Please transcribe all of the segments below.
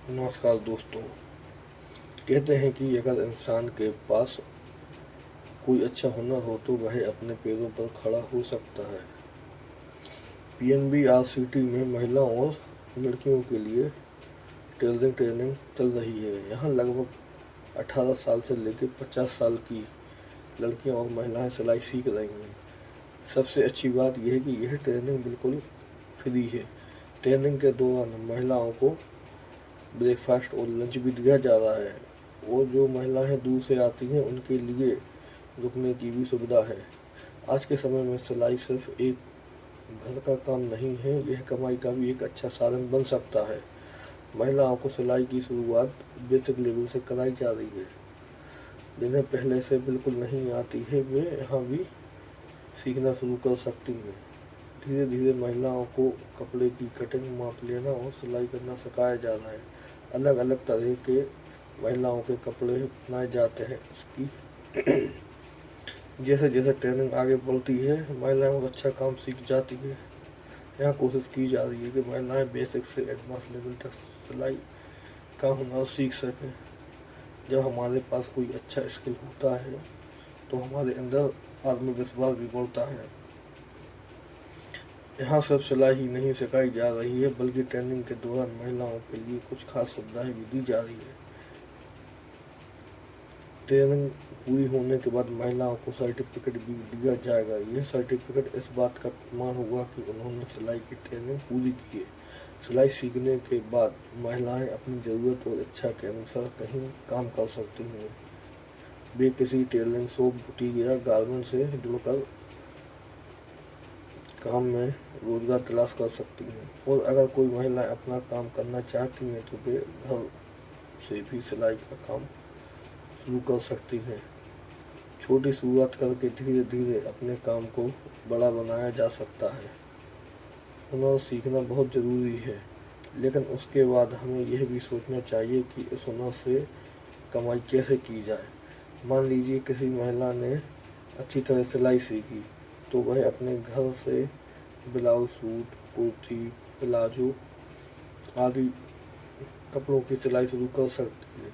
नमस्कार दोस्तों। कहते हैं कि अगर इंसान के पास कोई अच्छा हुनर हो तो वह अपने पैरों पर खड़ा हो सकता है। पीएनबी आरसीटी में महिलाओं और लड़कियों के लिए टेलरिंग ट्रेनिंग चल रही है। यहाँ लगभग 18 साल से लेकर 50 साल की लड़कियां और महिलाएं सिलाई सीख रही हैं। सबसे अच्छी बात यह है कि यह ट्रेनिंग बिल्कुल फ्री है। ट्रेनिंग के दौरान महिलाओं को ब्रेकफास्ट और लंच भी दिया जा रहा है और जो महिलाएं दूर से आती हैं उनके लिए रुकने की भी सुविधा है। आज के समय में सिलाई सिर्फ एक घर का काम नहीं है, यह कमाई का भी एक अच्छा साधन बन सकता है। महिलाओं को सिलाई की शुरुआत बेसिक लेवल से कराई जा रही है। जिन्हें पहले से बिल्कुल नहीं आती है वे यहाँ भी सीखना शुरू कर सकती हैं। धीरे धीरे महिलाओं को कपड़े की कटिंग, माप लेना और सिलाई करना सिखाया जा रहा है। अलग अलग तरह के महिलाओं के कपड़े बनाए जाते हैं। इसकी जैसे जैसे ट्रेनिंग आगे बढ़ती है महिलाएं और अच्छा काम सीख जाती है। यहाँ कोशिश की जा रही है कि महिलाएं बेसिक से एडवांस लेवल तक सिलाई का हुनर सीख सकें। जब हमारे पास कोई अच्छा स्किल होता है तो हमारे अंदर आत्मविश्वास भी बढ़ता है। यहाँ सिर्फ सिलाई ही नहीं सिखाई जा रही है बल्कि ट्रेनिंग के दौरान महिलाओं के लिए कुछ खास सुविधाएं भी दी जा रही है। ट्रेनिंग पूरी होने के बाद महिलाओं को सर्टिफिकेट भी दिया जाएगा। यह सर्टिफिकेट इस बात का प्रमाण होगा कि उन्होंने सिलाई की ट्रेनिंग पूरी की है। सिलाई सीखने के बाद महिलाएं अपनी ज़रूरत और इच्छा के अनुसार कहीं काम कर सकती हैं। वे किसी टेलरिंग शॉप, बुटीक या गारमेंट से जुड़कर काम में रोजगार तलाश कर सकती हैं। और अगर कोई महिलाएं अपना काम करना चाहती हैं तो वे घर से भी सिलाई का काम शुरू कर सकती हैं। छोटी शुरुआत करके धीरे धीरे अपने काम को बड़ा बनाया जा सकता है। हुनर सीखना बहुत ज़रूरी है, लेकिन उसके बाद हमें यह भी सोचना चाहिए कि इस हुनर से कमाई कैसे की जाए। मान लीजिए किसी महिला ने अच्छी तरह सिलाई सीखी तो वह अपने घर से ब्लाउज, सूट, कुर्ती, प्लाजो आदि कपड़ों की सिलाई शुरू कर सकती है।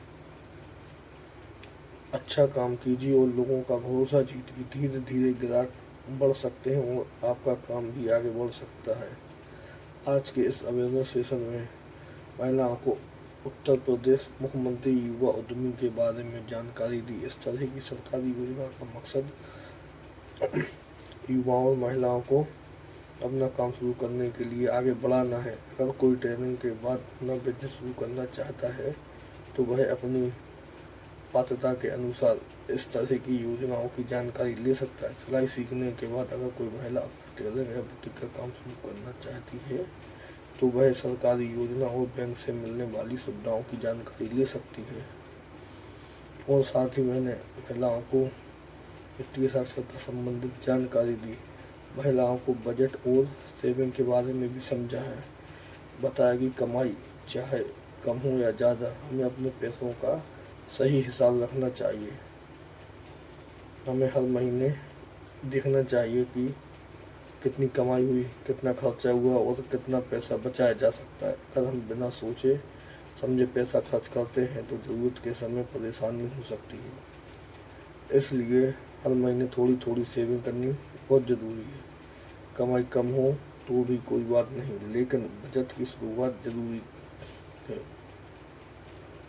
अच्छा काम कीजिए और लोगों का भरोसा जीतिए। धीरे धीरे ग्राहक बढ़ सकते हैं और आपका काम भी आगे बढ़ सकता है। आज के इस अवेयरनेस सेशन में महिलाओं को उत्तर प्रदेश मुख्यमंत्री युवा उद्यमी के बारे में जानकारी दी। इस तरह की सरकारी योजना का मकसद युवाओं और महिलाओं को अपना काम शुरू करने के लिए आगे बढ़ाना है। अगर कोई ट्रेनिंग के बाद अपना बिजनेस शुरू करना चाहता है तो वह अपनी पात्रता के अनुसार इस तरह की योजनाओं की जानकारी ले सकता है। सिलाई सीखने के बाद अगर कोई महिला अपना टेलरिंग या बुटीक का काम शुरू करना चाहती है तो वह सरकारी योजना और बैंक से मिलने वाली सुविधाओं की जानकारी ले सकती है। और साथ ही मैंने महिलाओं को वित्तीय साक्षरता संबंधित जानकारी दी। महिलाओं को बजट और सेविंग के बारे में भी समझा है। बताया कि कमाई चाहे कम हो या ज़्यादा, हमें अपने पैसों का सही हिसाब रखना चाहिए। हमें हर महीने देखना चाहिए कि कितनी कमाई हुई, कितना खर्चा हुआ और कितना पैसा बचाया जा सकता है। अगर हम बिना सोचे समझे पैसा खर्च करते हैं तो ज़रूरत के समय परेशानी हो सकती है। इसलिए हर महीने थोड़ी थोड़ी सेविंग करनी बहुत ज़रूरी है। कमाई कम हो तो भी कोई बात नहीं, लेकिन बचत की शुरुआत ज़रूरी है।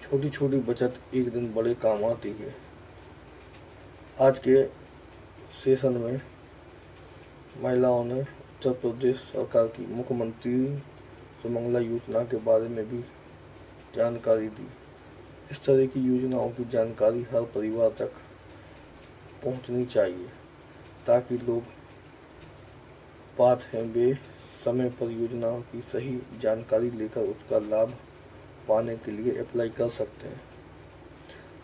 छोटी छोटी बचत एक दिन बड़े काम आती है। आज के सेशन में महिलाओं ने उत्तर प्रदेश सरकार की मुख्यमंत्री सुमंगला योजना के बारे में भी जानकारी दी। इस तरह की योजनाओं की जानकारी हर परिवार तक पहुंचनी चाहिए ताकि लोग पात्र हैं वे समय पर योजनाओं की सही जानकारी लेकर उसका लाभ पाने के लिए अप्लाई कर सकते हैं।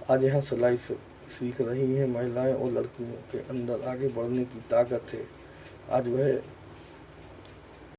आज यहाँ सिलाई सीख रही हैं महिलाएं और लड़कियों के अंदर आगे बढ़ने की ताकत है। आज वह